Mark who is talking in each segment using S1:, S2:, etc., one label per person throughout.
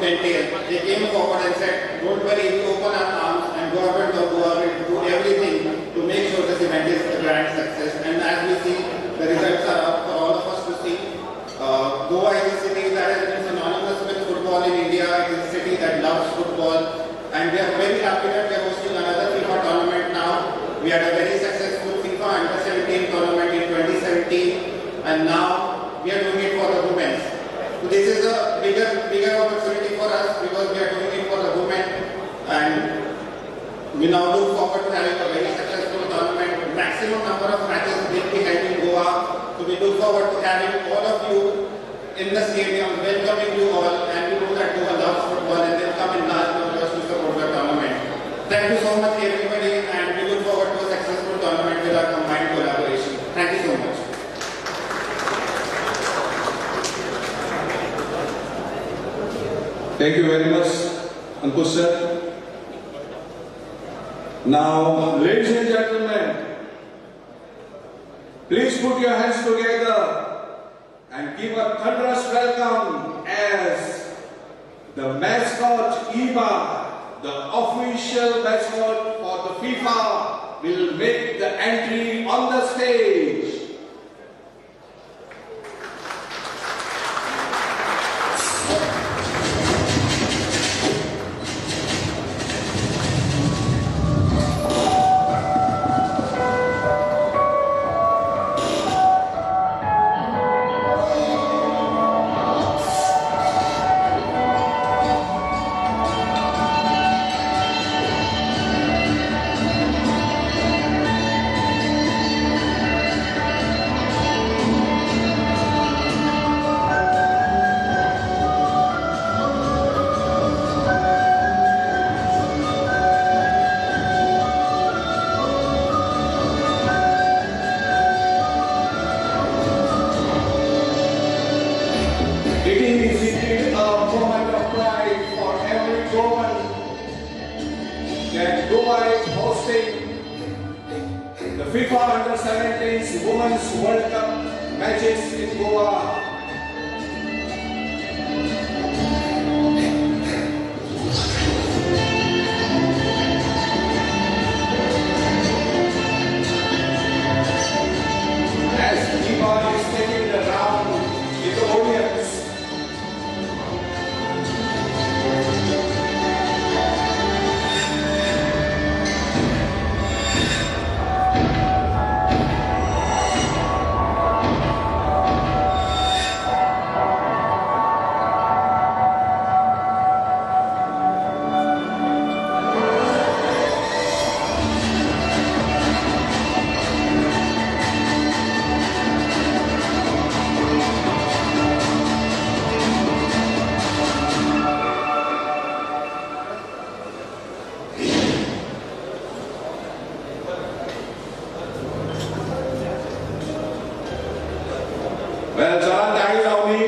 S1: entail. They came forward and said, don't worry, we open our arms and go ahead and do everything to make sure this event is a grand success. And as we see, the results are out for all of us to see. Goa is a city that has been synonymous with football in India. It is a city that loves football. And we are very happy that we are hosting another FIFA tournament now. We had a very successful FIFA Under-17 tournament in 2017. And now we are doing it for the women. So this is a bigger opportunity for us because we are doing it for the women. And we now look forward to having a very successful tournament. Maximum number of matches will be held in Goa. So we look forward to having all of you in the stadium, welcoming you all, and we know that Goa loves football and they'll come in large numbers to support the tournament. Thank you so much everybody, and we look forward to a successful tournament with our combined collaboration. Thank you so much.
S2: Thank you very much, Ankush sir. Now, ladies and gentlemen, please put your hands together and give a thunderous welcome as the mascot Eva, the official mascot for the FIFA, will make the entry on the stage. The FIFA Under-17 Women's World Cup matches in Goa. As Eva is taking the round with the audience, well done, Dani Launi.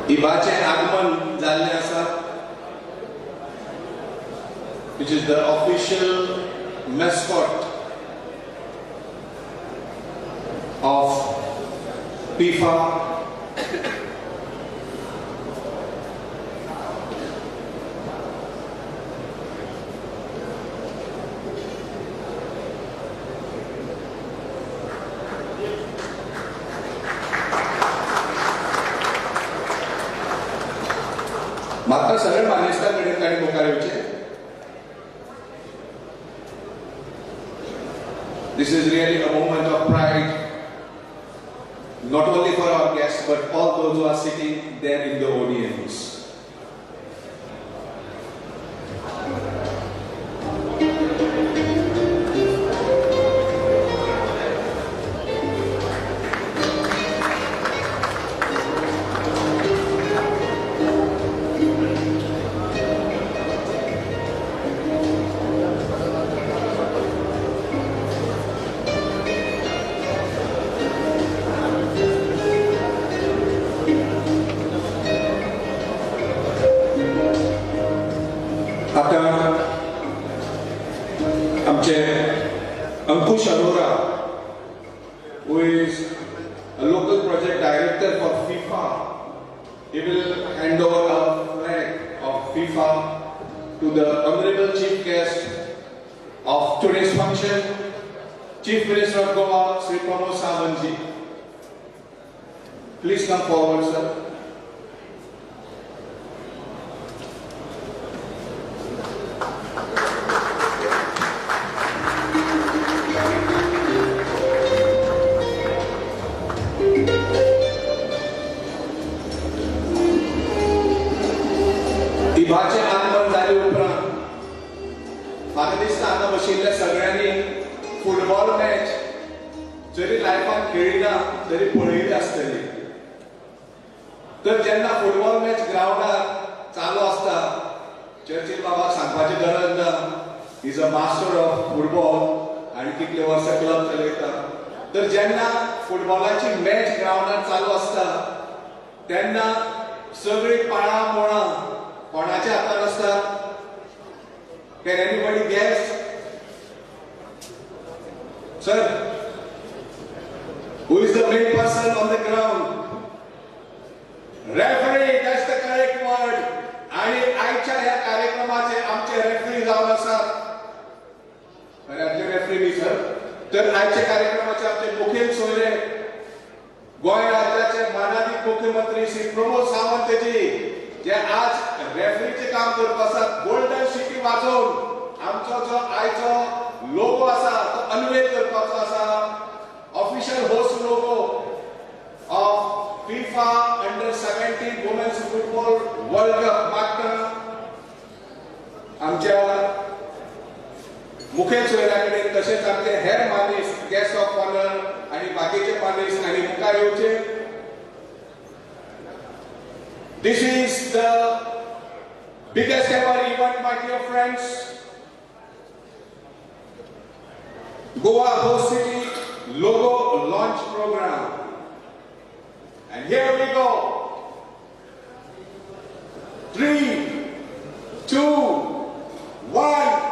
S2: Ibache Agman जाल्ले आसा, which is the official mascot of FIFA. मात्र सगळे मानेस्ता कडेन मुखार येवचे. This is really a moment of pride, not only for our guests but all those who are sitting there in the audience. director for FIFA, he will hand over a flag of FIFA to the honorable chief guest of today's function, Chief Minister of Goa, Sri Pramod Sawant. Please come forward, sir. इबाचे आगमन जाले उपरांत म्हाका दिसता हांगा बशिल्ल्या सगळ्यांनी football match जरी लायफान खेळिना तरी पळयली आसतली. तर जेन्ना फुटबॉल मॅच ग्राउंडार चालू आसता, चर्चिल बाबाक सांगपाची गरज ना, is a master of football आनी कितले वर्सां क्लब चलयता. तर जेन्ना फुटबॉलाची मॅच ग्राउंडार चालू आसता तेन्ना सगळी पाळा मोळां कोणाच्या हातान आसतात? Can anybody guess? Sir, who is the main person on the ground? Referee, that's the correct word. आणि आजच्या ह्या कार्यक्रमाचे आमचे रेफरी जावन आसात. खऱ्यांतले रेफरी न्ही सर. तर आजच्या कार्यक्रमाचे आमचे मुखेल सोयरे गोंय राज्याचे माननीय मुख्यमंत्री श्री प्रमोद सावंत जी, जे आज रेफरीचे काम करत आसात, गोल्डन शिटी वाजोवन आमचो जो आयचो लोगो आसा तो अनवेल करपाचो आसा. Official host logo of FIFA under 17 women's football world cup मागता आमच्या मुखेल सोयऱ्याकडे, तसेच आमचे हेर मानेस, गेस्ट ऑफ ऑनर आणि बाकीचे मानेस आणि मुखार येवचे. This is the biggest ever event, my dear friends. Goa Host City logo launch program. And here we go. 3, 2, 1.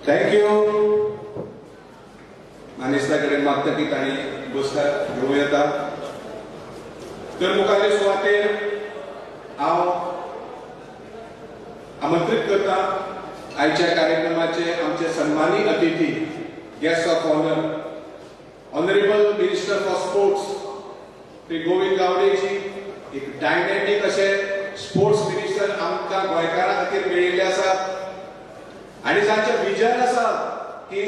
S2: Thank you. मानेसताकडे मागता की ताणी बसतात घेऊन येतात. तर मुखारले सुवातेर हांव आमंत्रित करता आयच्या कार्यक्रमाचे आमचे सन्मानी अतिथी, guest of honour, honourable minister for sports Shri Govind गावडेजी. एक डायनॅमिक असे स्पोर्ट्स मिनिस्टर आमकां गोंयकारां खातीर मेळिल्ले आसात आणि तांचें विजन आसा की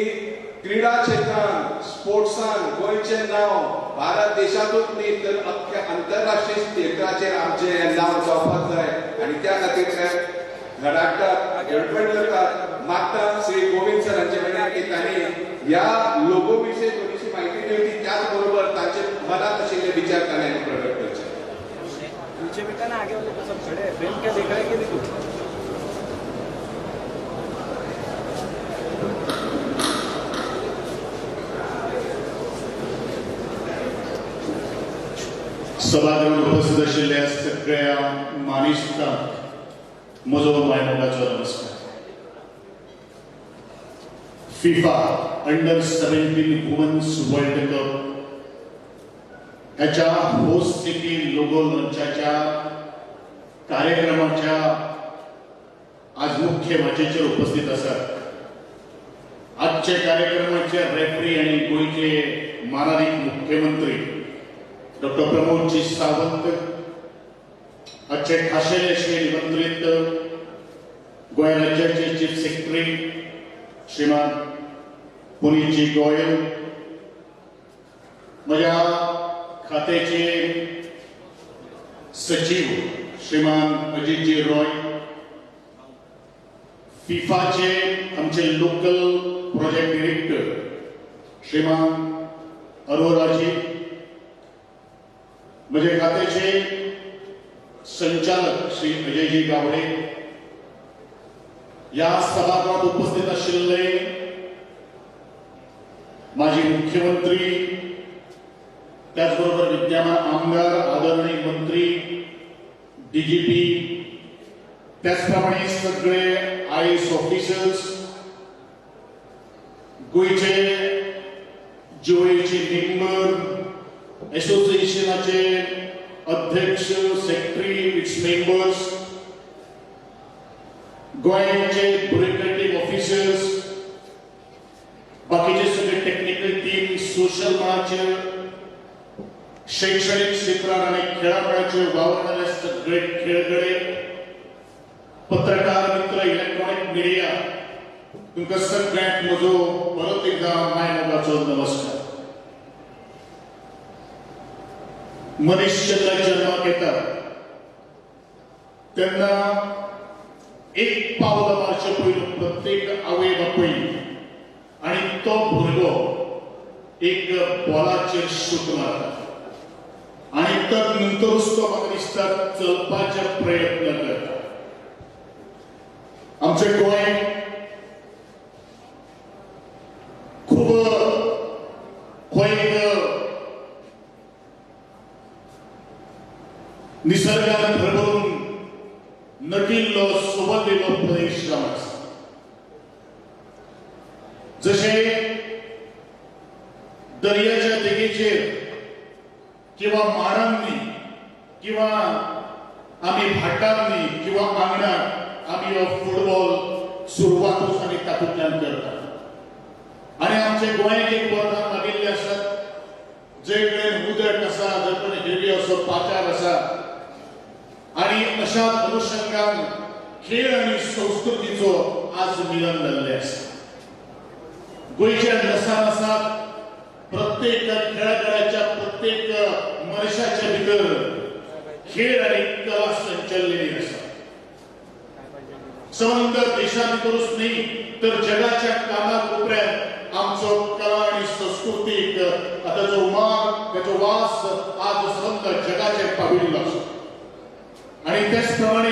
S2: क्रीडा क्षेत्रांत, स्पोर्ट्सान गोंयचें नांव भारत देशातूच न्ही तर अख्ख्या आंतरराष्ट्रीय क्षेत्राचेर आमचें नांव जावपाक जाय आणि त्या खातीर ते धडाडटात, धडपड करतात. मागता श्री गोविंद सरांचे कडेन की त्यांनी या लोगो विषयी थोडीशी माहिती दिली, त्याचबरोबर तांचे मनात आशिल्ले विचार ताणें प्रकट करचे.
S3: पीछे बेटा ना आगे वाले को सब खड़े हैं, फिल्म क्या देख रहे हैं कि देखो.
S4: सभागृहात उपस्थित आशिल्ल्या सगळ्या मानिसतांक म्हजो मायमोगाचो नमस्कार. FIFA under 17 women's world cup ह्याच्या होस्ट सिटी लोगो लॉन्चाच्या कार्यक्रमाच्या आज मुख्य वाचेचेर उपस्थित आसात. आजचे कार्यक्रमाचे रेफरी आणि गोयचे माननीय मुख्यमंत्री डॉक्टर प्रमोदजी सावंत, आजचे खाशेले अशे निमंत्रित गोंय राज्याचे चीफ सेक्रेटरी श्रीमान पुनीतजी गोयल, म्हज्या खात्याचे सचिव श्रीमान अजितजी रॉय, फिफाचे आमचे लोकल प्रोजेक्ट डिरेक्टर श्रीमान अरोराजी, म्हजे खात्याचे संचालक श्री अजयजी गावडे, या सभागृहात उपस्थित आशिल्ले माजी मुख्यमंत्री, त्याचबरोबर विद्यमान आमदार, आदरणीय मंत्री, डीजीपी, त्याचप्रमाणे सगळे IAS ऑफिसर्स, गोयचे जुएचे मेंबर, असोसिएशनाचे अध्यक्ष, सेक्रेटरी, इट्स मेंबर्स, गोंयचे ब्युरोक्रेटिक ऑफिसर्स, बाकीचे सगळे टेक्निकल टीम, सोशल मार्च, शैक्षणिक क्षेत्रात आणि खेळामेळाचे वावरणारे सगळे खेळगडे, पत्रकार मित्र, इलेक्ट्रॉनिक मिडिया, तुमकां सगळ्यांक म्हजो परत एकदा मायमोगाचो नमस्कार. मनुष्याला जन्माक येता तेन्ना एक पावल मारचे पयलीं प्रत्येक आवय बापूय आनी तो भुरगो एक बॉलाचेर शूट मारता आनी तदनंतरूच तो म्हाका दिसता चलपाचे प्रयत्न करता. आमचें गोंय खूब हो एक निसर्गान भरभरून नटिल्लो सुबदिल्लो प्रदेश जावन आसा. जशे दर्याच्या देगेचेर किंवा माडांनी किंवा आमी भाटांनी किंवा आंगणात आमी हो फुटबॉल सुरवातूच आमी तातूंतल्यान करतात. आनी आमचे गोंयाक एक वरदान लागिल्लें आसा, जे कडेन उदक आसा, जे कडेन हिरवी असो पाचार आसा, आनी अशा अनुशंगान खेळ आनी संस्कृतीचो आज मिलन जाल्लें आसा. गोंयच्या नसानसात प्रत्येक खेळागड्याच्या, प्रत्येक मनशाच्या भितर खेळ आनी कला संचल्लेली आसा. संबंध देशा भितरूच न्ही तर जगाच्या कानाकोपऱ्यात आमचो कला आनी संस्कृतीक ताचो उमार, ताचो वास आज संबंध जगाचेर पाविल्लो आसा. आणि त्याचप्रमाणे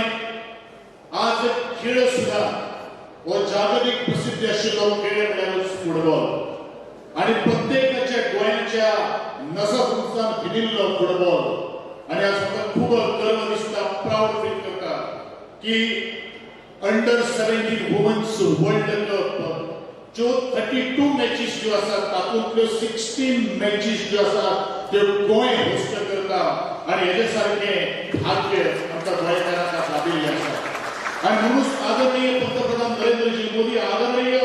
S4: आज खेळ सुद्धा हो जागतिक प्रसिद्धी आशिल्लो खेळ म्हळ्यार फुटबॉल आणि प्रत्येकाच्या गोंयाच्या नसानसात भिनिल्लो फुटबॉल. आणि आज म्हाका खूब गर्व दिसता, प्राऊड फील करता की अंडर 17 वुमन्स वर्ल्ड कप ज्यो 32 मॅचीस ज्यो आसात तातूंतल्यो 16 मॅचीस ज्यो आसात त्यो गोंय होस्ट करता. आणि हेजे सारकें भाग्य आमच्या गोंयकारांक लाभिल्लें आसा. आणि म्हणूनच आदरणीय पंतप्रधान नरेंद्रजी मोदी, आदरणीय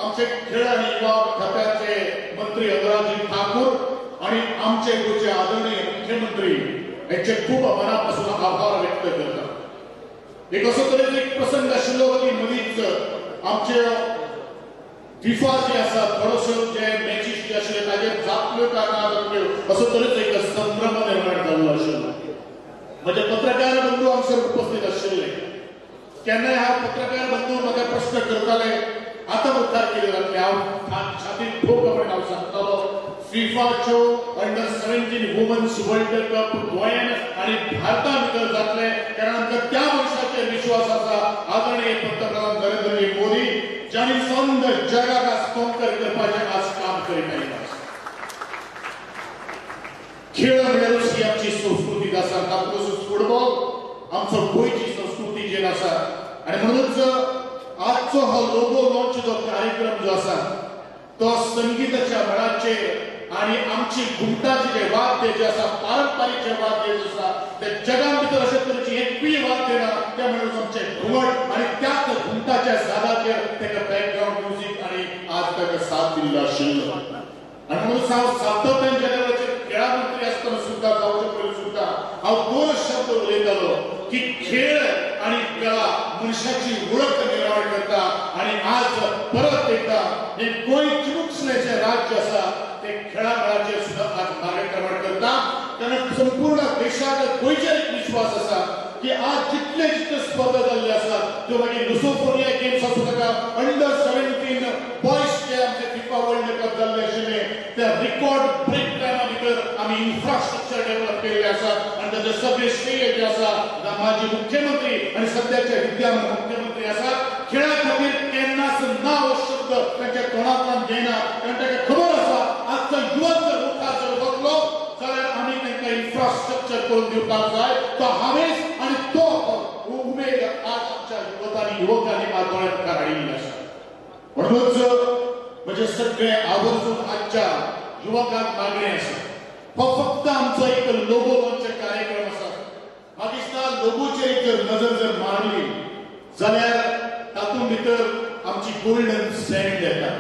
S4: आमचे खेळ आणि युवा खात्याचे मंत्री अनुरागजी ठाकूर आणि आमचे गोंयचे आदरणीय मुख्यमंत्री यांचे खूप मनापासून आभार व्यक्त करतात. एक असो तरेचो एक प्रसंग आशिल्लो की मदींच आमचे फिफा जे आसा थोडोसो जे मॅचीस जे आशिल्ले ताजेर जातल्यो काय ना जातल्यो असो तरेचो एक संभ्रम निर्माण जाल्लो आशिल्लो. म्हणजे पत्रकार बंधू हांगसर उपस्थित आशिल्ले. केन्नाय हा पत्रकार बंधू म्हाका प्रश्न करताले, आता मुखार कितें जातलें, छातीत ठोकपणे हांव सांगतालो फिफाच्यो अंडर-17 वुमन्स वर्ल्ड कप गोंयान आनी भारता भितर जातले कारण त्या मनशाचेर विश्वास आसा आदरणीय पंतप्रधान नरेंद्र मोदी ज्यांनी संद जगाक आज कंकर करपाचें आज काम करीत आयिल्लो आसा. खेळ म्हणल्यारूच ही आमची संस्कृती आसा तातूंतच फुटबॉल आमचो गोंयची संस्कृती जी आसा आनी म्हणूनच आजचो हो लोगो लॉन्च जो कार्यक्रम जो आसा तो संगीताच्या मळाचेर आणि आमची घुमटाचे जे वाद्य जे आसा पारंपारीक जे वाद्य जे आसा ते जगां भितर अशे तरेची एकूय वाद्य ना ते म्हणून आमचे घुमट आणि त्याच घुमटाच्या सादाचेर तेका बॅकग्राऊंड म्युझिक आणि आज ताका साथ दिल्लो आशिल्लो आणि म्हणून हांव सातत्यान जेन्ना खेळा मंत्री आसतना सुद्दां जावचे पयलीं सुद्दां हांव दोन शब्द उलयतालो की खेळ आणि कला मनशाची ओळख निर्माण करता आणि आज परत एकदा हे गोंय चिमुकसलेचे राज्य आसा ते खेळा मेळाचेर सुद्दां आज मार्गक्रमण करता कारण संपूर्ण देशात गोंयचेर एक विश्वास आसा की आज जितले स्पर्धा जाल्ले आसात त्यो मागीर लुसोफोनिया गेम्स आसूं ताका अंडर-17 बॉयज जे आमचे फिफा वर्ल्ड कप जाल्ले आशिल्ले ते रिकॉर्ड ब्रेक टायमा भितर आमी इन्फ्रास्ट्रक्चर डेव्हलप केल्ले आसा आनी ताचे सगळे श्रेय जे आसा माजी मुख्यमंत्री आणि सध्याचे विद्यमान मुख्यमंत्री आसा खेळा खातीर केन्नाच ना हो शब्द तांच्या तोंडांतल्यान घेयना कारण ताका खबर आसा आजचो युवक जर मुखार जर वतलो जाल्यार आमी तांकां इन्फ्रास्ट्रक्चर करून दिवपाक जाय तो हावेस आणि तो उमेद आज आमच्या युवकांनी आज दोळ्यांत हाडिल्ली आसा. म्हणूनच म्हणजे सगळे आवर्जून आजच्या युवकांक मागणी आसा हो फक्त आमचो एक लोगो लॉन्च कार्यक्रम आसा म्हाका दिसता लोगोचेर जर नजर जर मारली जाल्यार तातूंत भितर आमची गोल्डन सँड येता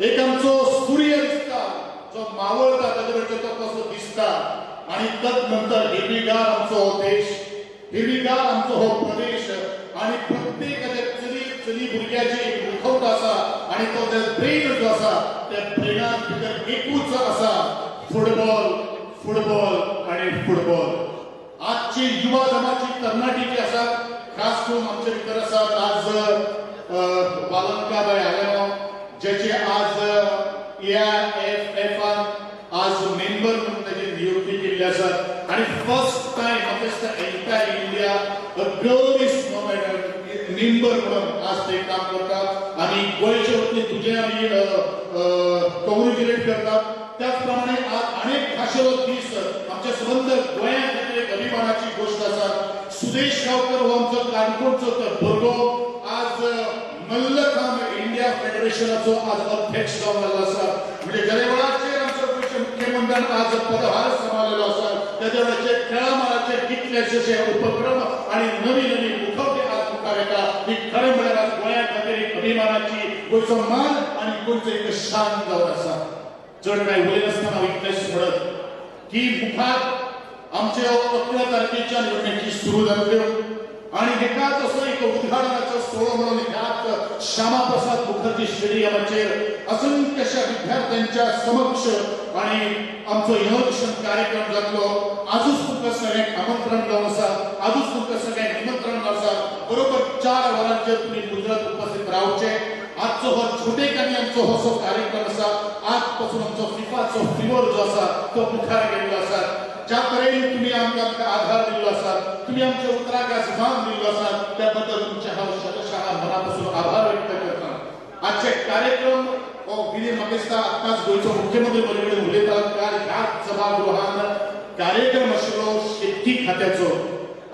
S4: एक आमचो सूर्य दिसता जो मावळटा ताचे वयल्यान तो कसो दिसता आणि तदनंतर हिरवीगार आमचो हो देश हिरवीगार आमचो हो प्रदेश आणि प्रत्येकाच्या चली भुरग्याची एक मुखवट आसा आणि तो जे ब्रेन जो आसा त्या ब्रेनांत भितर एकूच आसा फुटबॉल फुटबॉल आणि फुटबॉल. आजची युवा जमाती तरणाटी जी आसा खास करून आमचे भितर आसात आज वालंकाबाई आलेनो जेचे आज एआयएफएफान आज मेंबर म्हणून ताची नियुक्ती केल्ली आसा आणि फर्स्ट टाइम म्हाका दिसता entire India a girl is member म्हणून आज ते काम करतात आणि गोंयचे वतीन तुजे आमी कॉंग्रॅच्युलेट करतात. त्याचप्रमाणे आज अनेक खाशेलो दीस आमच्या संबंध गोंयांत एक अभिमानाची गोष्ट आसा. सुदेश गांवकर हो आमचो काणकोणचो भुरगो आज मल्लखांब इंडिया फेडरेशनाचो आज अध्यक्ष जावन जाल्लो आसा म्हणजे ज्या वेळाचेर आमच्या गोंयच्या मुख्यमंत्र्यान आज पदभार सांबाळलेलो आसा त्या वेळाचेर खेळा माराचेर कितलेशे उपक्रम आणि नवी नवी मुखवटे आज मुखार येता ही खरें म्हळ्यार आज गोंया खातीर एक अभिमानाची गोंयचो मान आणि गोंयचो एक शान जावन आसा. चड काय उलयनासतना हांव इतलेंच म्हणत की मुखार आमचे 11 तारखेच्या निवडणुकी सुरू जाल्ल्यो आणि हेकाच असो एक उद्घाटनाचो सोहळो म्हणून ह्यात श्यामा प्रसाद मुखर्जी स्टेडियमाचेर असंख्यशा विद्यार्थ्यांच्या समक्ष आणि आमचो इनोव्हेशन कार्यक्रम जातलो. आजूच तुमकां सगळ्यांक आमंत्रण जावन आसा आजूच तुमकां सगळ्यांक निमंत्रण आसा बरोबर 4 वरांचेर तुमी गुजरात उपस्थित रावचे. आजचो हो छोटेकानी आमचो हो कार्यक्रम आसा आज पासून आमचो फिफाचो फिवर जो आसा तो मुखार गेल्लो आसा. ज्या तरेन तुम्ही आमकां आधार दिल्लो आसा तुम्ही आमच्या उतराक आज मान दिल्लो आसा त्या बद्दल तुमचे हांव शतशः मनापासून आभार व्यक्त करता. आजचे कार्यक्रम हो विधी म्हाका दिसता आतांच गोंयचो मुख्यमंत्री बरे कडेन उलयता काल ह्याच सभागृहान कार्यक्रम आशिल्लो शेती खात्याचो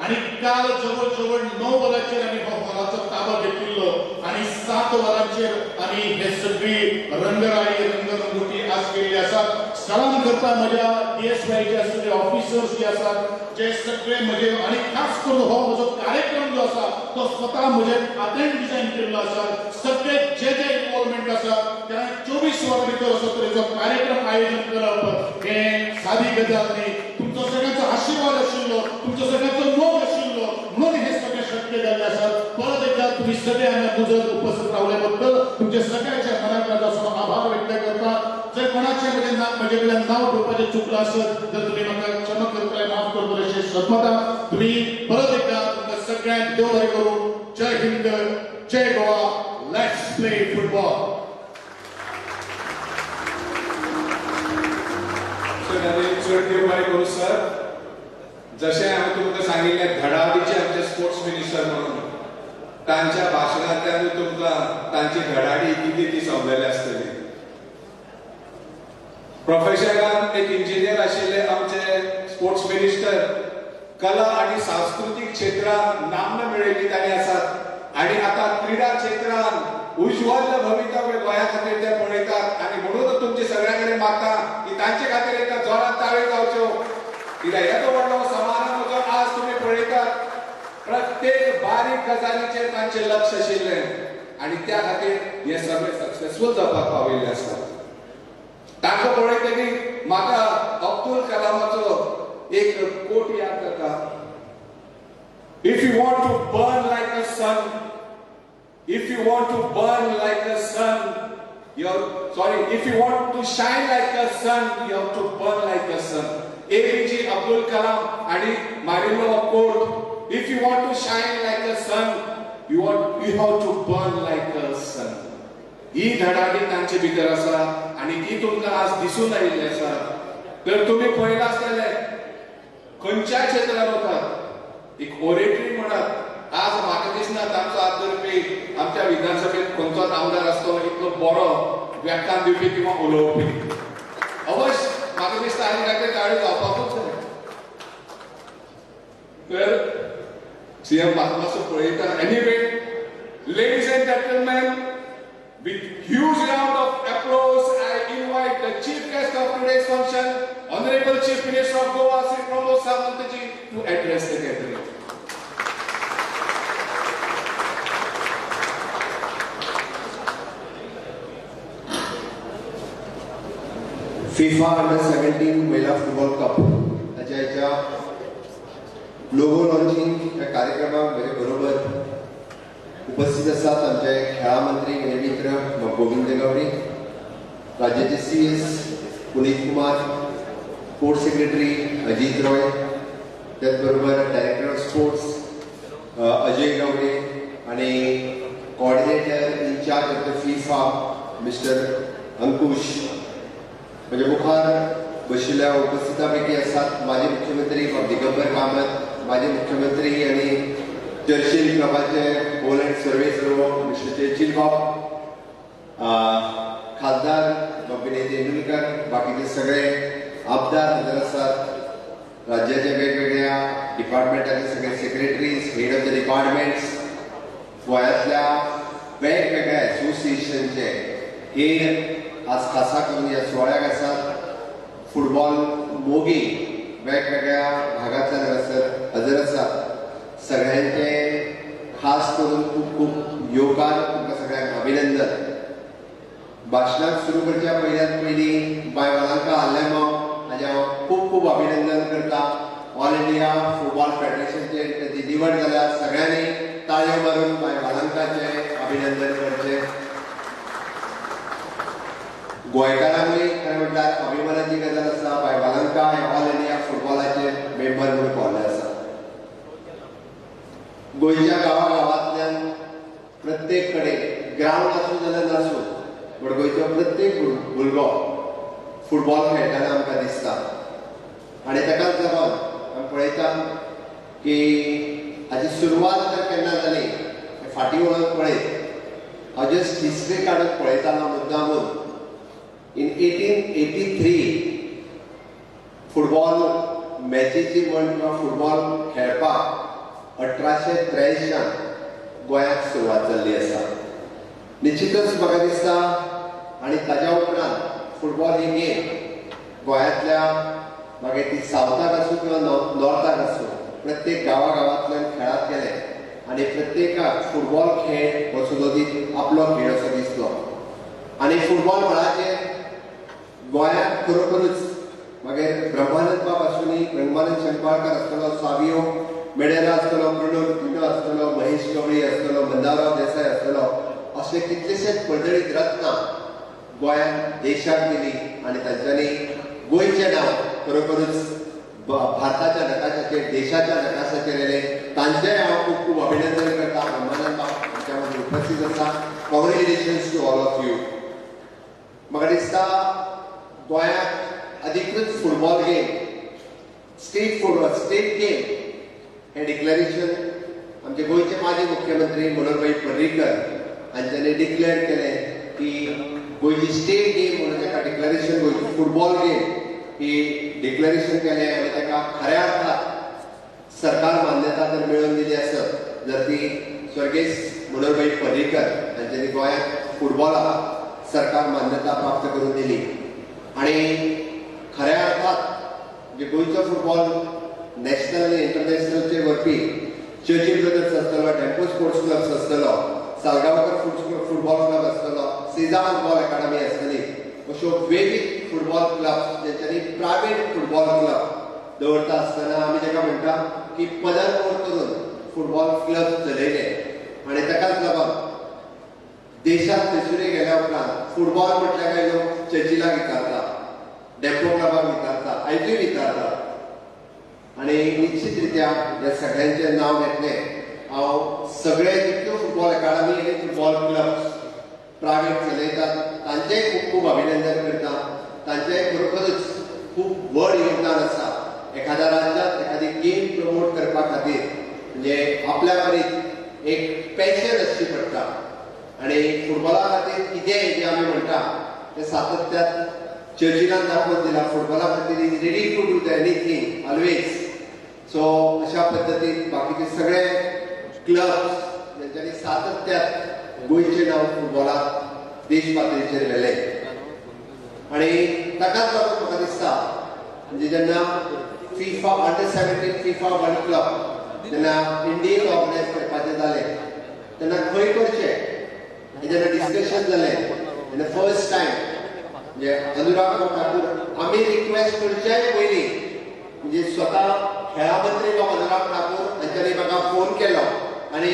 S4: आणि काल जवळ जवळ 9 वरांचेर आमी हो हॉलाचो ताबो घेतिल्लो आणि 7 वरांचेर आमी हे सगळी रंगराई रंगरंगोटी आज केल्ली आसा. सलाम करता म्हज्या DSYच्या सगळे ऑफिसर्स जे आसात जे सगळे म्हजे आणि खास करून हो म्हजो कार्यक्रम जो आसा तो स्वता म्हजे हातान डिझायन केल्लो आसा. सगळे जे जे इन्वॉल्वमेंट आसा त्या 24 वरां भितर असो तरेचो कार्यक्रम आयोजन करप हे सादी गजाल न्ही. तुमचो सगळ्यांचो आशिर्वाद आशिल्लो तुमचो सगळ्यांचो मोग आशिल्लो म्हणून हे सगळे शक्य जाल्ले आसात. परत एकदा तुम्ही सगळे हांगा गुजरात उपस्थित रावल्या बद्दल तुमचे सगळ्यांच्या मनांतल्यान आभार व्यक्त करता. जर कोणाचे म्हजे कडल्यान नांव घेवपाचें चुकलां आसत जर तुमी म्हाका क्षमा करतले माफ करतले अशें सदमता. तुमी परत एकदा तुमकां सगळ्यांक देव बरें करूं. जय हिंद जय गोवा लेट्स प्ले फुटबॉल.
S2: दुसरं टिप्पणी करू सर. जशें हांवें तुमकां सांगिल्लें धडाडीचे आमचे स्पोर्ट्स मिनिस्टर म्हणून तांच्या भाशणांतल्यान तुमकां तांची धडाडी कितें ती समजलेली आसतली. प्रोफेशनान एक इंजिनियर आशिल्ले आमचे स्पोर्ट्स मिनिस्टर कला आणि सांस्कृतिक क्षेत्रात नामना मेळयल्ली तांणी आसात आणि आता क्रीडा क्षेत्रात उज्ज्वल भवितव्य गोंया खातीर ते पळयतात आणि म्हणून तुमचे सगळ्या कडेन मागता की तांचे खातीर एका जोरात ताळयो जावच्यो. कित्याक येदो व्हडलो समारंभ जो आज तुमी पळयतात प्रत्येक बारीक गजालीचेर तांचें लक्ष आशिल्लें आणि त्या खातीर हे सगळे सक्सेसफूल जावपाक पाविल्ले आसात. तांकां पळयतकीर म्हाका अब्दुल कलामाचो एक कोट याद जाता. If you want to burn like a sun, if you want to burn like a sun, if you want to shine like a sun, you have to burn like a sun. APJ Abdul Kalam आणि मारिल्लो coat. If you want to shine like a sun, you have to burn like a sun. ही धडाडी तांचे भितर आसा आणि ती तुमकां आज दिसून आयिल्ली आसा. तर तुमी पळयला आसतलें खंयच्या क्षेत्रात वतात एक ओरेटरी म्हणत आज म्हाका दिसना तांचो हात धरपी आमच्या विधानसभेत खंयचोच आमदार आसतो इतलो बरो व्याख्यान दिवपी किंवा उलोवपी. अवश्य म्हाका दिसता आनी तांचे ताळयो जावपाकूच जाय. तर सीएम म्हाका मातसो पळयता. Anyway ladies end gentleman, with huge round of applause, I invite the chief guest of today's function, Honorable Chief Minister of Goa, Sri Pramod Sawant ji, to address the gathering.
S5: FIFA Under-17 महिला football cup हाच्या logo launching या कार्यक्रमाक म्हजे बरोबर उपस्थित असतात आमचे खेळा मंत्री आणि मित्र गोविंद गावडे, राज्याचे CS Puneet Kumar, sports secretary Ajit Roy, त्याचबरोबर director of sports Ajay Gawde आणि coordinator incharge of the FIFA mister Ankush. म्हणजे मुखार बशिल्ल्या उपस्थितांपैकी असतात माजी मुख्यमंत्री दिगंबर कामत, माजी मुख्यमंत्री आणि चर्चिल क्लबाचे बोल अँड सर्व्हिस मिस्टर चर्चिल बाब, खासदार बापिने तेंडुलकर, बाकीचे सगळे आमदार हजर असतात. राज्याच्या वेगवेगळ्या डिपार्टमेंटाचे सगळे secretaries, head of the departments, गोंयांतल्या वेगवेगळ्या असोसिएशनचे हे आज खासा करून या सुवाळ्याक आसात. फुटबॉल मोगी वेगवेगळ्या भागांतल्यान हजर आसात. सगळ्यांचे खास करून खूप खूप योगदान, तुमकां सगळ्यांक अभिनंदन. भाशणाक सुरू करच्या पयली बाय वालांका आल्लेमो हाजे हांव खूप खूप अभिनंदन करता. ऑल इंडिया फुटबॉल फेडरेशनचे जी निवड जाल्या सगळ्यांनी ताळयो मारून बाय वालांकाचे अभिनंदन करचें. गोंयकारांकूय खरें म्हणल्यार अभिमानाची गजाल आसा. बाय वालांका हे ऑल इंडिया फुटबॉलाचे मेंबर म्हणून पावले आसा. गोंयच्या गांवागांवांतल्यान प्रत्येक कडेन ग्रावंड आसूं जाल्यार नासूं, बट गोंयचो प्रत्येक भुरगो फुटबॉल खेळटना आमकां दिसता. आनी ताकाच लागून आमी पळयता की हाची सुरवात जर केन्ना जाली फाटीं वळून पळयत हांव जस्ट हिस्ट्री काडून पळयतालो मुद्दामून. इन 1883 फुटबॉल मॅचीची म्हण किंवा फुटबॉल खेळपाक 1883 गोंयांत सुरवात जाल्ली आसा. निश्चितच म्हाका दिसता आनी ताज्या उपरांत फुटबॉल ही गेम गोंयांतल्या मागीर ती सावथाक आसूं किंवा नॉर्थाक आसूं प्रत्येक गांवागांवांतल्यान खेळत गेले आनी प्रत्येकाक फुटबॉल खेळ हो सुद्दां आपलो खेळ असो दिसलो. आनी फुटबॉल मळाचेर गोंयांत खरोखरूच मागीर ब्रह्मानंद बाब आसूं, ब्रह्मानंद शंकवाळकर आसतलो, सावियो मेडेरा आसतलो, ब्रुनो कुटिन्हो आसतलो, महेश गवळी आसतलो, मंदावराव देसाय आसतलो, अशे कितलेशेच मंडळीत रत्नां गोंयांत देशाक दिली आनी तांच्यांनी गोंयचें नांव खरोखरूच भारताच्या नकाशाचेर, देशाच्या नकाशाचेर येलें. तांचेंय हांव खूब खूब अभिनंदन करता. ब्रह्मानंद बाब आमच्या मदीं उपस्थित आसा. Congratulations to all of you. म्हाका दिसता गोंयांत अदीक स्टेटींतूच फुटबॉल गेम स्टेट गेम हे डिक्लेरेशन आमचे गोयचे माजी मुख्यमंत्री मनोहरभाई पर्रीकर हांच्यांनी डिक्लेअर केलें की गोयची स्टेट गेम म्हणून ताका डिक्लेरेशन गोयची फुटबॉल गेम ही डिक्लेरेशन केलें आनी ताका खऱ्या अर्थान सरकार मान्यता जर मेळोवन दिली आसत जर ती स्वर्गीय मनोहरभाई पर्रीकर हांच्यांनी गोंयांत फुटबॉलाक सरकार मान्यता प्राप्त करून दिली आणि खऱ्या अर्थात जे गोयचो फुटबॉल नॅशनल आणि इंटरनॅशनलचे वरपी चर्चिल ब्रदर्स आसतलो टेम्पो स्पोर्ट्स क्लब्स आसतलो सालगांवकर फुटबॉल क्लब आसतलो सेजा फुटबॉल अकाडमी आसतली अश्यो वेगवेगळी फुटबॉल क्लब जेंच्यांनी प्रायवेट फुटबॉल क्लब दवरता आसतना आमी ताका म्हणटा की पदार्पण करून फुटबॉल क्लब चलयले आनी ताकाच लागून देशात खंयसरूय गेल्या उपरांत फुटबॉल म्हटल्यार काय लोक चर्चिलाक विचारता डेपो क्लबाक विचारता आयजूय विचारता आनी निश्चित रित्या ह्या सगळ्यांचें नांव घेतलें हांव सगळे जितल्यो फुटबॉल अकाडमी आनी फुटबॉल क्लब्स प्रायवेट चलयतात तांचेंय खूब खूब अभिनंदन करता तांचेंय खरोखरच खूब व्हड योगदान आसा एखाद्या राज्यांत एखादी गेम प्रमोट करपा खातीर म्हणजे आपल्या कडेन एक पॅशन आसची पडटा आनी फुटबॉला खातीर कितेंय जें आमी म्हणटा तें सातत्यान चर्चिलान दाखोवन दिला फुटबॉला खातीर is ready to do the anything always so अशा पद्दतीन बाकीचे सगळे क्लब्स जेंच्यांनी सातत्यान गोंयचें नांव फुटबॉलाक देश पातळीचेर व्हेलें आनी ताकाच लागून म्हाका दिसता म्हणजे जेन्ना FIFA under-17 FIFA world club जेन्ना इंडियेंत ऑर्गनायज करपाचें जालें तेन्ना खंय करचें जेन्ना डिस्कशन जालें तेन्ना फर्स्ट टायम म्हणजे अनुराग ठाकूर आमी रिक्वेस्ट करच्याय पयलीं म्हणजे स्वता खेळा मंत्री बाब अनुराग ठाकूर हांच्यांनी म्हाका फोन केलो आनी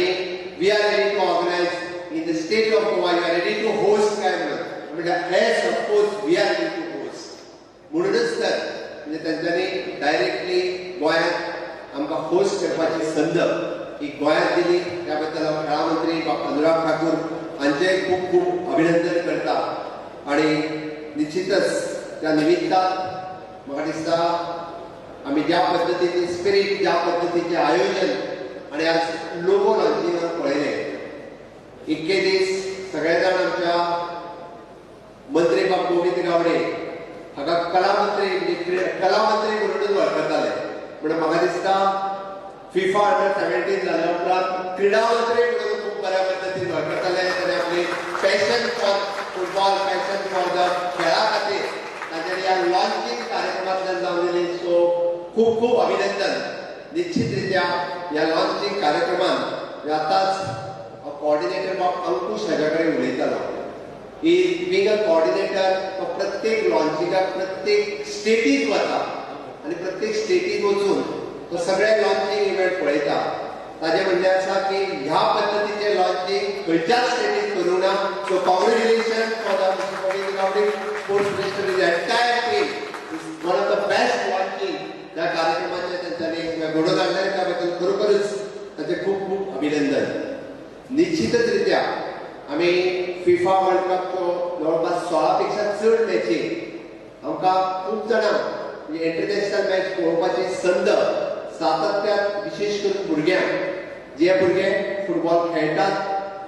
S5: we are ready to organise in the state of Goa you are ready to host काय म्हणून म्हणल्यार yes of course we are ready to host म्हणूनच तर म्हणजे तांच्यांनी डायरेक्टली गोंयांत आमकां होस्ट करपाची संद ही गोंयांत दिली त्या बद्दल हांव खेळा मंत्री बाब अनुराग ठाकूर हांचें खूब खूब अभिनंदन करता आनी निश्चितच त्या निमित्तान म्हाका दिसता आमी ज्या पद्दतीचें स्पिरीट ज्या पद्दतीचें आयोजन आनी आज लोगो लॉन्चिंग पळयलें इतके दीस सगळे जाण आमच्या मंत्री बाब गोविंद गावडे हाका कला मंत्री म्हणूनच वळखताले म्हणून म्हाका दिसता फिफा अंडर-17 जाल्या उपरांत क्रीडा मंत्री म्हणून खूब बऱ्या पद्दतीन वळखताले ताणें आपली passion for football passion for the खेळा खातीर तांच्यांनी ह्या लॉन्चिंग कार्यक्रमांतल्यान जावन दिली सो खूब खूब अभिनंदन निश्चित रित्या ह्या लॉन्चिंग कार्यक्रमान आतांच कोऑर्डिनेटर बाब अंकुश हाच्या कडेन उलयतालो बींग अ कोऑर्डिनेटर तो प्रत्येक लॉन्चिंगाक प्रत्येक स्टेटींत वता आनी प्रत्येक स्टेटींत वचून तो सगळे लॉन्चिंग इव्हेंट पळयता ताजें म्हणणें आसा की ह्या पद्दतीचें लॉन्चिंग खंयच्याच स्टेटींत करूं ना so congratulation for the Govind Gaude sports minister is entire team one of the best launching ह्या कार्यक्रमाचें तेंच्यांनी घडोवन हाडलें त्या बद्दल खरोखरच ताचें खूब खूब अभिनंदन निश्चितच रित्या आमी फिफा वर्ल्ड कपच्यो जवळपास 16 पेक्षा चड मॅची आमकां खूब जाणांक इंटरनॅशनल मॅच पळोवपाची संद सातत्यान विशेष करून भुरग्यांक जे भुरगे फुटबॉल खेळटात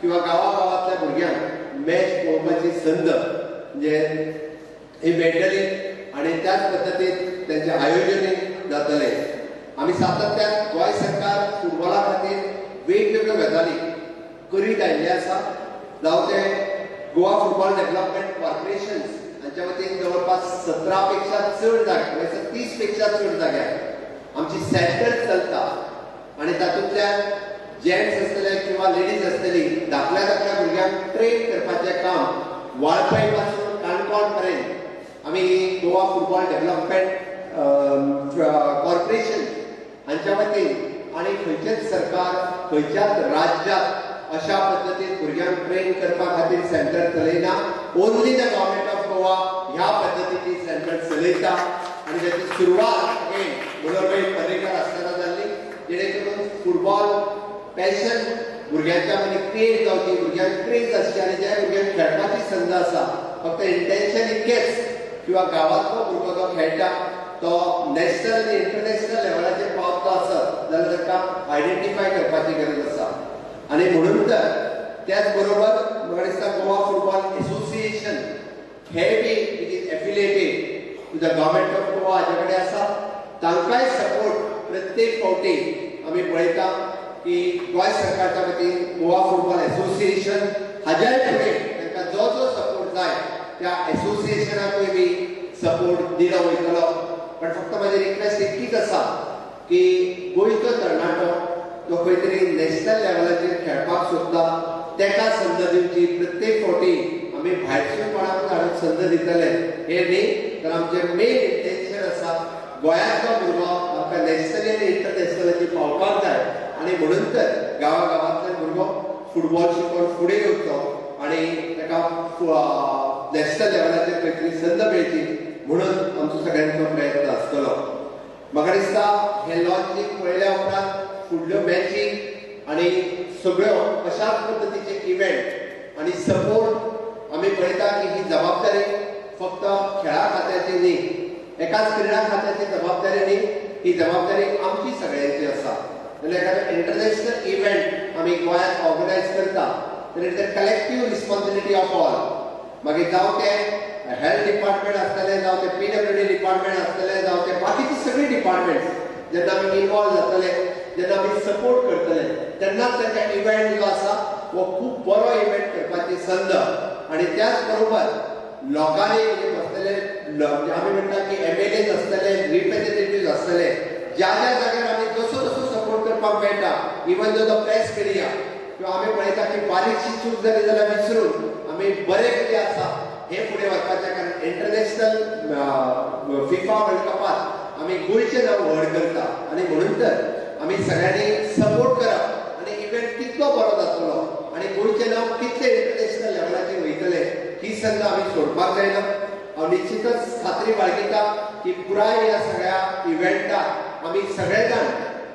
S5: किंवा गांवांतल्या भुरग्यांक मॅच पळोवपाची संद म्हणजे ही मेळटली आनी त्याच पद्दतीन तेंचें आयोजनूय जातलें आमी सातत्यान गोंय सरकार फुटबॉला खातीर वेगवेगळ्यो गजाली करीत आयिल्ले आसा जावं ते गोवा फुटबॉल डेव्हलपमेंट कॉर्पोरेशन हांच्या वतीन जवळपास 17 पेक्षा चड जाग्यार 30 पेक्षा चड जाग्यार आमची सेंटर चलता आनी तातूंतल्यान जेंट्स आसतले किंवा लेडीज आसतली धाकट्या भुरग्यांक ट्रेन करपाचें काम वाळपय पासून काणकोण पर्यंत आमी गोवा फुटबॉल डेव्हलपमेंट कॉर्पोरेशन हांच्या वतीन आनी खंयचेच सरकार खंयच्याच राज्यांत अशा पद्दतीन भुरग्यांक ट्रेन करपा खातीर सेंटर चलयना only the government of Goa ह्या पद्दतीची सेंटर चलयता आनी ताची सुरवात मनोहरभाई पर्रीकर आसतना जाल्ली जेणे करून फुटबॉल पॅशन भुरग्यांच्या मदीं क्रिएट जावची भुरग्यांक क्रेज आसची आनी ज्या भुरग्यांक खेळपाची संद आसा फक्त इंटेन्शन इतकेंच किंवा गावातलो भुरगो जो खेळटा तो नॅशनल आनी इंटरनॅशनल लेवलाचेर पावतो आसत जाल्यार ताका आयडेंटिफाय करपाची गरज आसा. आनी म्हणून तर त्याच बरोबर म्हाका दिसता गोवा फुटबॉल एसोसिएशन हे बी it is affiliated to the government of Goa हाजे कडेन आसा. तांकांय सपोर्ट प्रत्येक फावटी आमी पळयता की गोंय सरकारच्या वतीन गोवा फुटबॉल एसोसिएशन हाज्याय फुडें तांकां जो जो सपोर्ट जाय त्या एसोसिएशनाकूय बी सपोर्ट दिलो वयतलो. पण फक्त म्हाजी रिक्वेस्ट एकटीच आसा की गोंयचो तरणाटो जो खंय तरी नॅशनल लेवलाचेर खेळपाक सोदता ताका संद दिवची. प्रत्येक फावटी आमी भायरसून कोणाकूय हाडून संद दितले हे न्ही, तर आमचें मेन इंटेन्शन आसा गोंयांतलो भुरगो आमकां नॅशनली आनी इंटरनॅशनलाचेर पावपाक जाय. आनी म्हणून तर गांवांतल्यान भुरगो फुटबॉल शिकून फुडें येवचो आनी ताका नॅशनल लेवलाचेर खंय तरी संद मेळची म्हणून आमचो सगळ्यांचो प्रयत्न आसतलो. म्हाका दिसता हे लॉन्चिंग पळयल्या उपरांत फुडल्यो मॅची आनी सगळ्यो अशाच पद्दतीचे इव्हेंट आनी सपोर्ट आमी पळयता की ही जबाबदारी फक्त खेळा खात्याची न्ही, एकाच क्रीडा खात्याची जबाबदारी न्ही, ही जबाबदारी आमची सगळ्यांची आसा. जाल्यार एखादो इंटरनॅशनल इव्हेंट आमी गोंयांत ऑर्गनायज करता जाल्यार it is collective responsibility of all. मागीर जावं ते हेल्थ डिपार्टमेंट आसतले, जावं ते PWD डिपार्टमेंट आसतले, जावं ते बाकीची सगळी डिपार्टमेंट्स जेन्ना आमी इन्वॉल्व जातले, जेन्ना आमी सपोर्ट करतले तेन्नाच तांकां इव्हेंट जो आसा वो खूब बरो इव्हेंट करपाची संद. आनी त्याच बरोबर लोकांनी म्हणजे बसतले आमी म्हणटा की MLAs आसतले, रिप्रेझेंटेटिव्ह आसतले, ज्या ज्या जाग्यार आमी जसो जसो सपोर्ट करपाक मेळटा, इवन जो तो प्रेस एरिया किंवा आमी पळयता की बारीकशी चूक जाली जाल्यार विसरून आमी बरे कितें आसा हे फुडें वचपाचें. कारण इंटरनॅशनल फिफा वर्ल्ड कपात आमी गोंयचें नांव व्हड करता आनी म्हणून तर आमी सगळ्यांनी सपोर्ट करप आनी इव्हेंट कितलो बरो जातलो आनी गोंयचें नांव कितले इंटरनॅशनल लेवलाचेर वयतले ही संद आमी सोडपाक जायना. हांव निश्चितच खात्री बाळगिता की पुराय ह्या सगळ्या इव्हेंटाक आमी सगळे जाण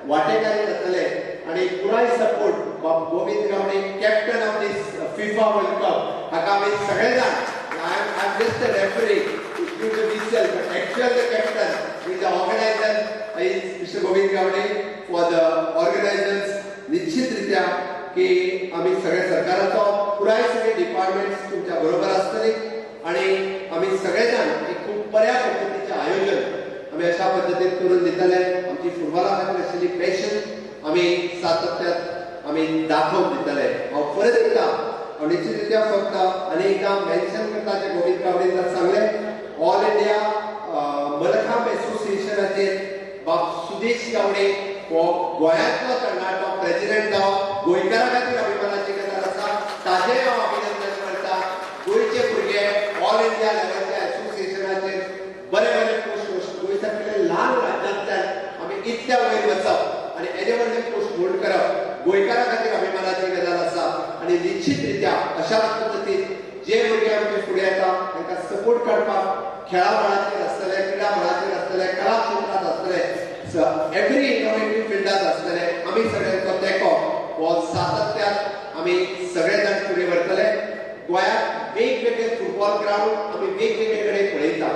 S5: वांटेकारी जातले आनी पुराय support Govind Gaude captain of this FIFA world cup हाका आमी सगळे जाण I'm just a referee, it's due to whistle, but actually the captain is the organizer, is Mr. Govind Gavde for the organizers. निश्चितरित्या की आम्ही सगळ्या सरकाराचो पुराय सगळे डिपार्टमेंट्स तुमच्या बरोबर आसतले आणि आम्ही सगळेजाण एक खूप बऱ्या पद्धतीचे आयोजन आम्ही अशा पद्धतीने करून दितले. आमची फुटबॉला खातीर आशिल्ली पॅशन आम्ही सातत्यात आम्ही दाखोवन दितले. हांव परत एकदा निश्चितरित्या फक्त अनेकदा मेन्शन करता जे गोविंद गावडेंना सांगले ऑल इंडिया मलखांब एसोसिएशनाचे बाब सुदेश गावडे हो गोंयांतलो तरणाटो प्रेसिडेंट जावप गोंयकारा खातीर अभिमानाची गजाल आसा. ताजेय हांव अभिनंदन करता. गोंयचे भुरगे ऑल इंडिया लेवलच्या एसोसिएशनाचेर बरे बरे पोस्ट गोंय सारकेल्या ल्हान राज्यांतल्यान आमी इतल्या वयर वचप आनी एदे व्हडले पोस्ट होल्ड करप गोंयकारा खातीर अभिमानाची गजाल आसा. आनी निश्चितरित्या अशाच पद्दतीन जे भुरगे आमचे फुडें येता तांकां सपोर्ट करपाक खेळा मळाचेर आसतले, क्रीडा मळाचेर आसतले, कला क्षेत्रांत आसतले, एव्हरी इनोव्हेटीव फिल्डांत आसतले, आमी सगळ्यांचो तेंको हो सातत्यान आमी सगळे जाण फुडें व्हरतले. गोंयांत वेगवेगळे फुटबॉल ग्राउंड आमी वेगवेगळे कडेन पळयता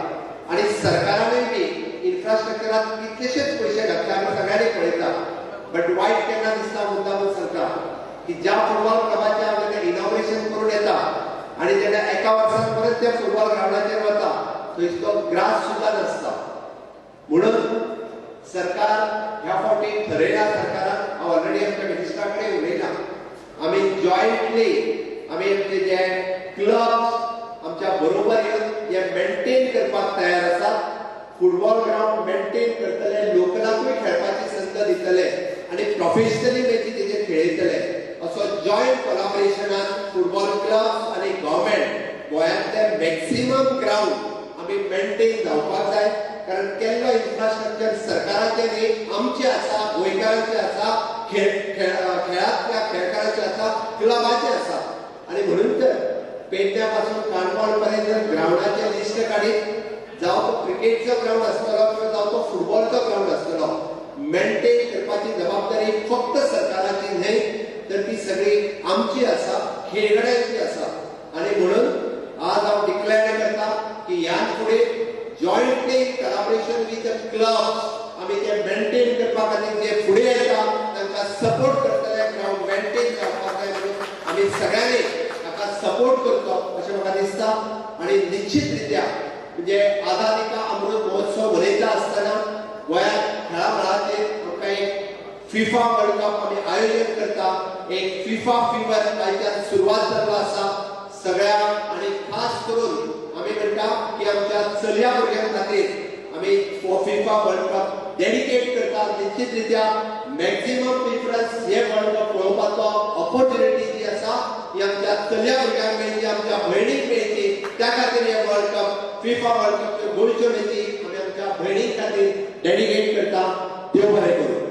S5: आनी सरकारानूय बी इन्फ्रास्ट्रक्चरांत कितलेशेच पयशे घातले आमी सगळ्यांनी पळयता. बट वायट केन्ना दिसता मुद्दामून सांगता की ज्या फुटबॉल क्लबाचें हांव तें इनॉग्रेशन करून येता आनी जेन्ना एका वर्सान परत त्या फुटबॉल ग्राउंडाचेर वता थंयचो ग्रास सुद्दां नासता. म्हणून सरकार ह्या फावटी ठरयला सरकारान, हांव ऑलरेडी आमच्या मिनिस्टरा कडेन उलयला, आमी जॉयंटली आमी आमचे जे क्लब्स आमच्या बरोबर येवन हे मेंटेन करपाक तयार आसा. फुटबॉल ग्राउंड मेंटेन करतले, लोकलांकूय खेळपाची संद दितले आनी प्रोफेशनली मॅची तेजेर खेळयतले. असो जॉयंट कोलॅबोरेशनान फुटबॉल क्लब्स आनी गव्हर्मेंट गोंयांतले मॅक्सिमम ग्राउंड आमी मेंटेन जावपाक जाय. कारण केल्लो इन्फ्रास्ट्रक्चर सरकाराचे न्ही, आमचे आसा, गोंयकारांचे आसा, खेळांतल्या खेळकारांचे आसा, क्लबाचे आसा. आनी म्हणून तर पेडण्या पासून काणकोण पर्यंत ग्राउंडाचे लिस्ट काडीत जावं तो क्रिकेटचो ग्राउंड आसतलो किंवा जावं तो फुटबॉलचो ग्राउंड आसतलो, मेंटेन करपाची जबाबदारी फक्त सरकाराची न्हय तर ती सगळी आमची आसा, खेळगड्यांची आसा. आनी म्हणून आज हांव डिक्लेअर करता की ह्या फुडें jointly collaboration with the clubs आमी ते मेंटेन करपा खातीर जे फुडें येता तांकां सपोर्ट करतले ग्राउंड मेंटेन करपाक जाय म्हणून आमी सगळ्यांनी ताका सपोर्ट करतो अशें म्हाका दिसता आनी निश्चित रित्या म्हणजे आझादी का अमृत महोत्सव मनयता आसतना गोंयांत खेळामळाचेर आमकां एक फिफा वर्ल्ड कप आमी आयोजन करता एक फिफा फीवर आयच्यान सुरवात जाल्लो आसा सगळ्या आणि खास करून आमी म्हणटा की आमच्या चलया भुरग्यां खातीर आमी फिफा वर्ल्ड कप डेडिकेट करता निश्चित रित्या मॅक्झिमम प्रिफरन्स हे वर्ल्ड कप पळोवपाचो ऑपॉर्च्युनिटी जी आसा ही आमच्या चलया भुरग्यांक मेळची आमच्या भयणीक मेळची त्या खातीर हे वर्ल्ड कप फिफा वर्ल्ड कपच्यो गोंयच्यो मॅची आमी आमच्या भयणीं खातीर डेडिकेट करता देव बरें करूं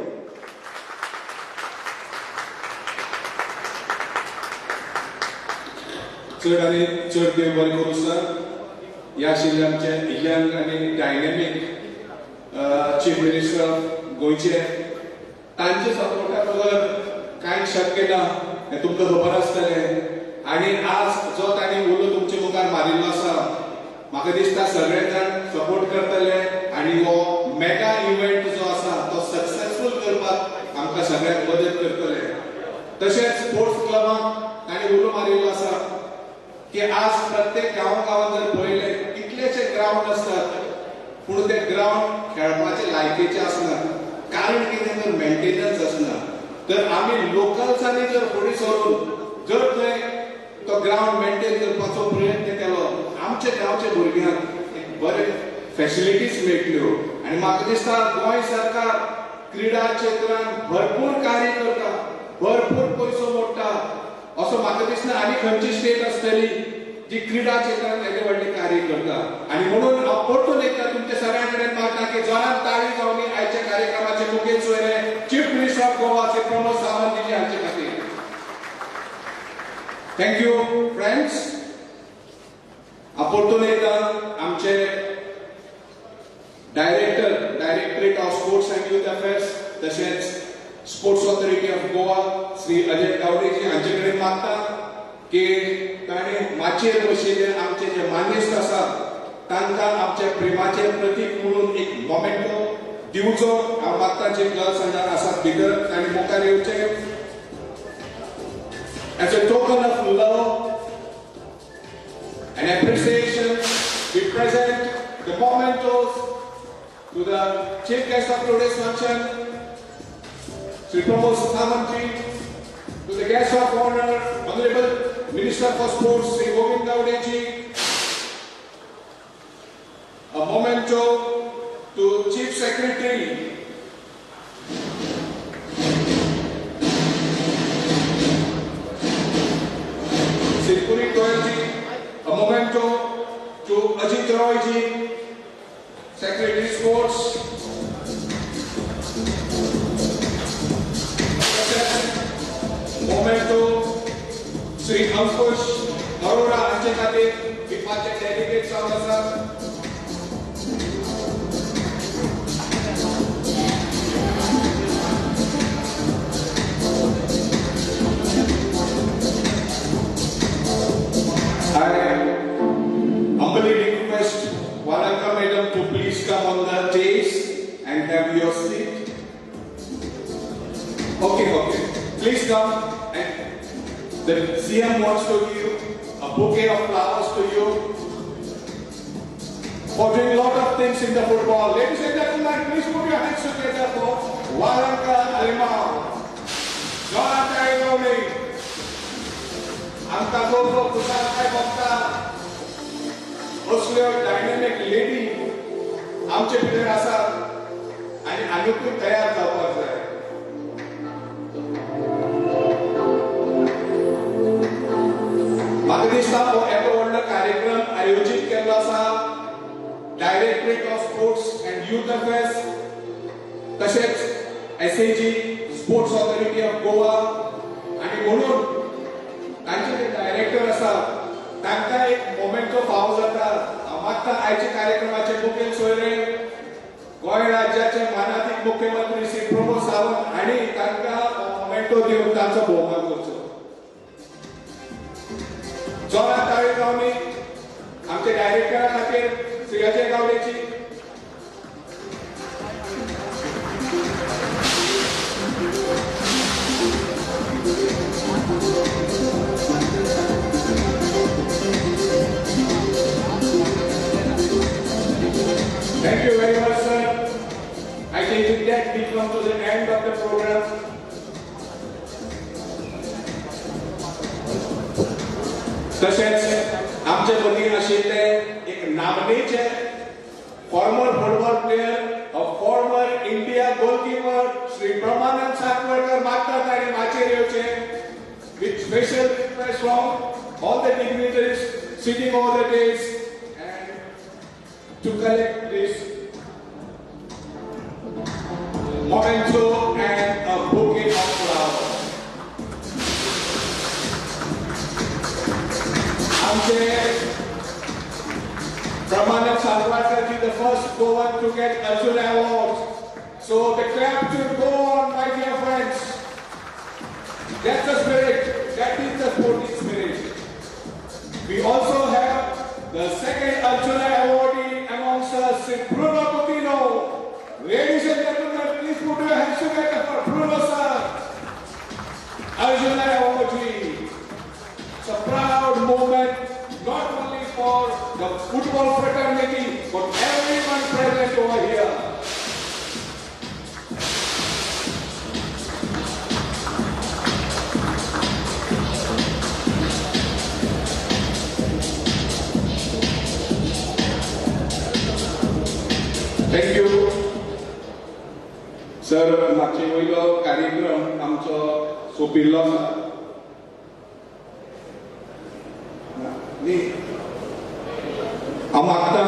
S2: चड आनी चड देव बरें करूं सर ह्या आशिल्ले आमचे यंग आनी डायनेमीक चीफ मिनिस्टर गोंयचे तांचे सपोर्टा बगर कांय शक्य ना हें तुमकां खबर आसतलें आनी आज जो तांणी उलो तुमचे मुखार मारिल्लो आसा म्हाका दिसता सगळे जाण सपोर्ट करतले आनी हो मेगा इव्हेंट जो आसा तो सक्सेसफूल करपाक आमकां सगळ्यांक मदत करतले तशेंच स्पोर्ट्स क्लबाक तांणी उलो मारिल्लो आसा की आज प्रत्येक गांवांत जर पळयले कितलेशे ग्राउंड आसतात पूण ते ग्राउंड खेळपाचे लायकीचे आसनात कारण कितें तर मेंटेनन्स आसना तर आमी लोकल्सांनी जर फुडें सरून जर थंय तो ग्राउंड मेंटेन करपाचो प्रयत्न केलो आमच्या गांवच्या भुरग्यांक एक बरे फॅसिलिटीज मेळटल्यो आनी म्हाका दिसता गोंय सरकार क्रीडा क्षेत्रांत भरपूर कार्य करता भरपूर पयसो मोडटा असो म्हाका दिसना आनी खंयची स्टेट आसतली जी क्रीडा क्षेत्रांत येदे व्हडले कार्य करता आनी म्हणून हांव परतून एकदा तुमच्या सगळ्यां कडेन मागता की जोरान ताळी जावनी आयच्या कार्यक्रमाचे मुखेल सोयरे chief minister of Goa Shri Pramod Sawant ji हांचे खातीर थँक्यू फ्रेंड्स हांव परतून एकदा आमचे directorate of sports and youth affairs तशेंच sports authority of Goa Shri Ajay गावडेजी हांचे कडेन मागता की ताणें माचयेर बशिल्ले आमचे जे मानेस्त आसा तांकां आमच्या प्रेमाचें प्रतीक म्हणून एक मोमेंटो दिवचो हांव मागता जे गर्ल्स हांगा आसात भितर तांणी मुखार येवचे as a token of love and appreciation we present the mementos to the chief guest of today's function Sri Pramod Sawantji, to the guest of honor, Honorable Minister for Sports, Sri Govind Gaudeji, a memento to Chief Secretary, Sri Puri Goyalji, a memento to Ajit Royji, Secretary Sports, momento Sri Ankush Arora हांचे खातीर फिफाचे delegate जावन आसात I humbly request Varanka madam to please come on the dais and have your seat. Okay. Please come. And the CM wants to give a bouquet of flowers to you for doing a lot of things in the football. Ladies and gentlemen, please put your hands together for Varanka Alimao. Jonathan Gowdy. आमका गोगो कुसाल काय बघता असल्यो dynamic lady आमचे भितर आसात आनी आनीकूय तयार जावपाक जाय म्हाका दिसता हो येदो व्हडलो कार्यक्रम आयोजीत केल्लो आसा directorate of sports and youth affairs तशेंच SAG sports authority of Goa आनी म्हणून तांचे जे डायरेक्टर आसा तांकां एक मोमेंटो फावो जाता हांव मागता आयच्या कार्यक्रमाचे मुखेल सोयरे गोंय राज्याचे मानाधीन मुख्यमंत्री श्री प्रमोद सावंत हांणी तांकां मोमेंटो दिवन तांचो भोवमान करचो जोरान ताळी जावनी आमचे डायरेक्टरा खातीर श्री अजय गावडेजी तशेंच आमचे मदीं आशिल्ले एक नामनेचे former football player former India goalkeeper Shri Brahmanand Satvadkar मागतात आनी माचयेर येवचे with special request from all the dignitaries sitting over the days and to collect this memento and a bouquet of flowers. Amche Brahmanand Satvadkar is the first Goan to get Arjuna Award. So the clap should go on, my dear friends. That's the spirit. That is the sporting spirit. We also have the second Arjuna awardee amongst us, Bruno Coutinho. Ladies and gentlemen, please put your hands together for Bruno sir. Arjuna awardee. It's a proud moment, not only for the football fraternity, but everyone present over here. Thank you. Sir मागचे वयलो कार्यक्रम आमचो सोंपिल्लो आसा. हांव मागतां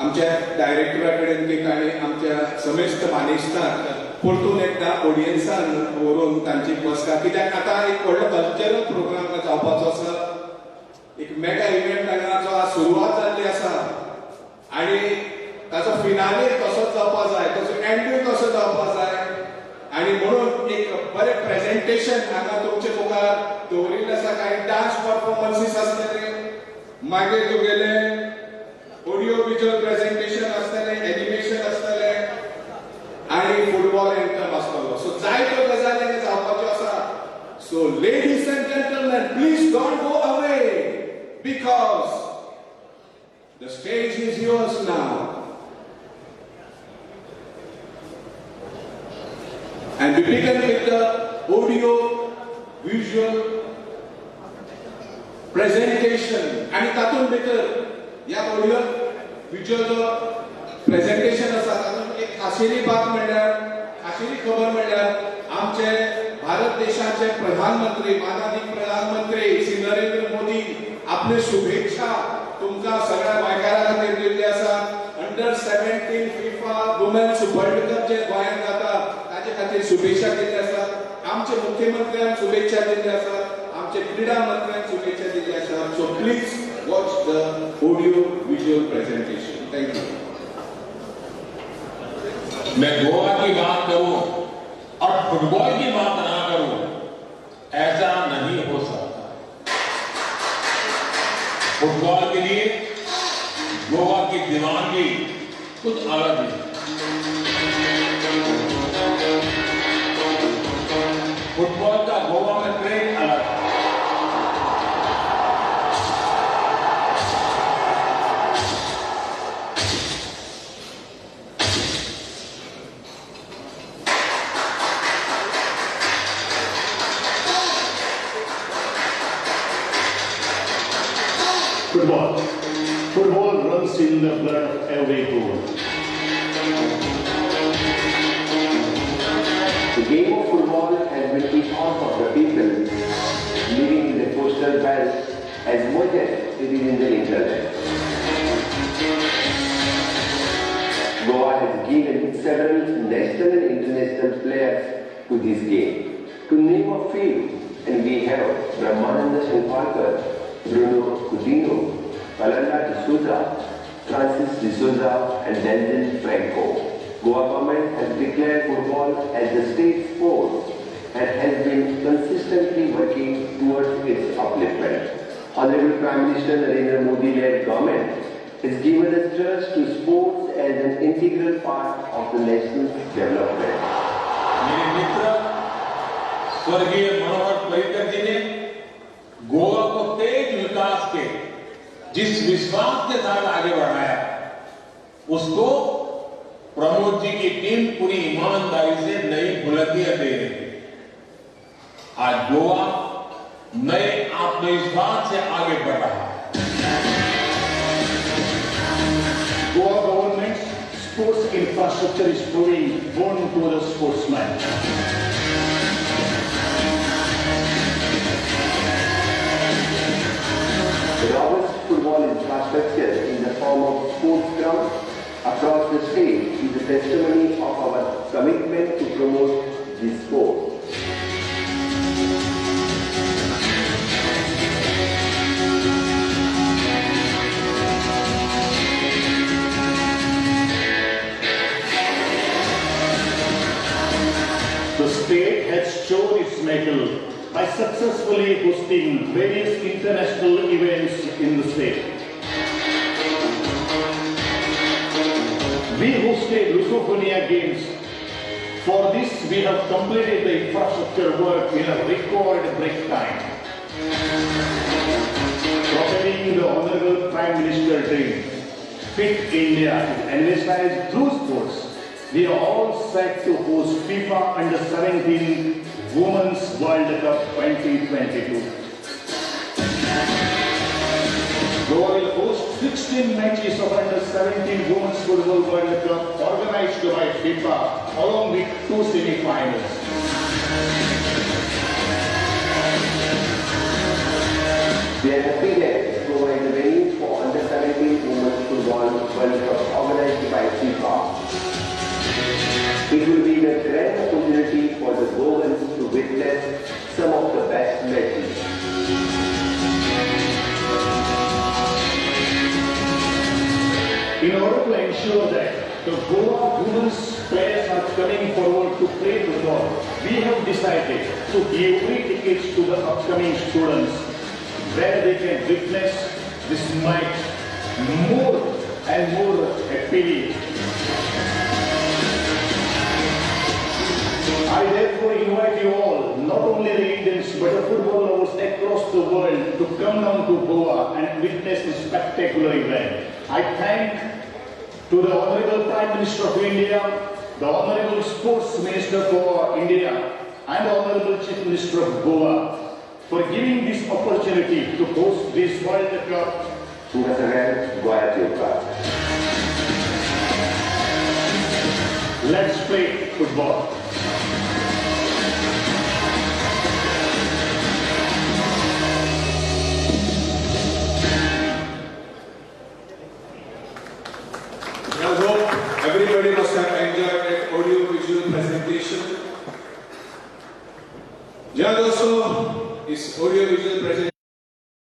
S2: आमच्या डायरेक्टरा कडेन की ताणें आमच्या समेस्त मानेस्ताक परतून एकदा ऑडियन्सान व्हरून तांची बसका कित्याक आतां एक व्हडलो कल्चरल प्रोग्राम जावपाचो आसा. एक मेगा इव्हेंट हांगाचो आज सुरवात जाल्ली आसा आनी ताचो फिनाले कसो जावपा जाय ताचो एंड्यू कसो जावपा जाय आनी म्हणून एक बरें प्रेजेंटेशन हांगा तुमचे मुखार दवरिल्लें आसा. कांय डान्स परफॉर्मन्सीस आसतले, मागीर तुगेले ऑडियो विज्युअल प्रेजेंटेशन आसतलें, एनिमेशन आसतलें आनी फुटबॉल एंटम आसतलो. सो जायत्यो गजाली हांगा जावपाच्यो आसा. So ladies end gentleman, please don't go away because the stage is yours now. And we begin with the audio visual presentation. आणि तातूंत भितर ह्या ऑडियो व्हिज्युअल प्रेजेंटेशन आसा तातूंत एक खाशेली बात म्हणल्यार खाशेली खबर म्हणल्यार आमचे भारत देशाचे प्रधानमंत्री माननीय प्रधानमंत्री श्री नरेंद्र मोदी आपले शुभेच्छा तुमकां सगळ्या गोंयकारां खातीर दिल्ली आसा. Under 17 FIFA women's world cup जे गोंयांत जाता ताचे खातीर शुभेच्छा दिल्ली आसात. आमचे मुख्यमंत्र्यान शुभेच्छा दिल्ली आसात, आमचे क्रीडा मंत्र्यान शुभेच्छा दिल्ली आसात. So please watch the audio visual presentation. Thank you.
S6: मैं गोवा की बात करूं और फुटबॉल की बात ना करूं, ऐसा नहीं हो सकता. फुटबॉल के लिए गोवा की दीवानगी कुछ अलग है. फुटबॉल का गोवा में प्रेम अलग है.
S4: Football. Football runs in the blood of every Goan.
S5: The game of football has been ethos of the people, living in the postal belt as much as it is in the internet. Goa has given several national and international players to this game. To name a few, and we have Brahmananda Satvadkar, Bruno Coutinho, Palanda D'Souza, Francis D'Souza, and Denzel Franco. Goa government has declared football as the state sport and has been consistently working towards its upliftment. Honorable Prime Minister Narendra Modi-led government has given a trust to sports as an integral part of the national development.
S6: मेरे मित्र स्वर्गीय मनोहर पर्रिकर जी ने गोवा को तेज विकास के जिस विश्वास के साथ आगे बढ़ाया, उसको प्रमोद जी की टीम पूरी ईमानदारी से नई बुलंदियां दे रही है. आज गोवा नए आत्मविश्वास से आगे बढ़ रहा है।
S4: Goa government's sports infrastructure is proving born to the sportsman.
S5: The robust football infrastructure in the form of sports grounds across the state is a testimony of our commitment to promote the sport.
S4: The state has shown its mettle by successfully hosting various international events in the state. We hosted Lusophonia Games. For this, we have completed the infrastructure work in a record break time. Propelling the Honorable Prime Minister dream, Fit India is envisaged through sports. We are all set to host FIFA Under-17 Women's World Cup 2022. Goa will host 16 matches of Under-17 Women's Football World Cup organized by FIFA along with 2 semi-finals.
S5: We are happy that Goa is the venue for Under-17 Women's Football World Cup organized by FIFA. It will be a grand opportunity for the Goans to witness some of the best matches.
S4: In order to ensure that the Goa women's players are coming forward to play football, we have decided to give free tickets to the upcoming students where they can witness this match more and more happily. I therefore invite you all, not only the Indians but the football lovers across the world, to come down to Goa and witness this spectacular event. I thank to the Honorable Prime Minister of India, the Honorable Sports Minister for India, and the Honorable Chief Minister of Goa for giving this opportunity to host this World Cup.
S5: Terima kasih, Goa Tioka.
S4: Let's play football.
S2: I hope everybody must have enjoyed that audio-visual presentation. जी हाँ दोस्तों, इस audio-visual presentation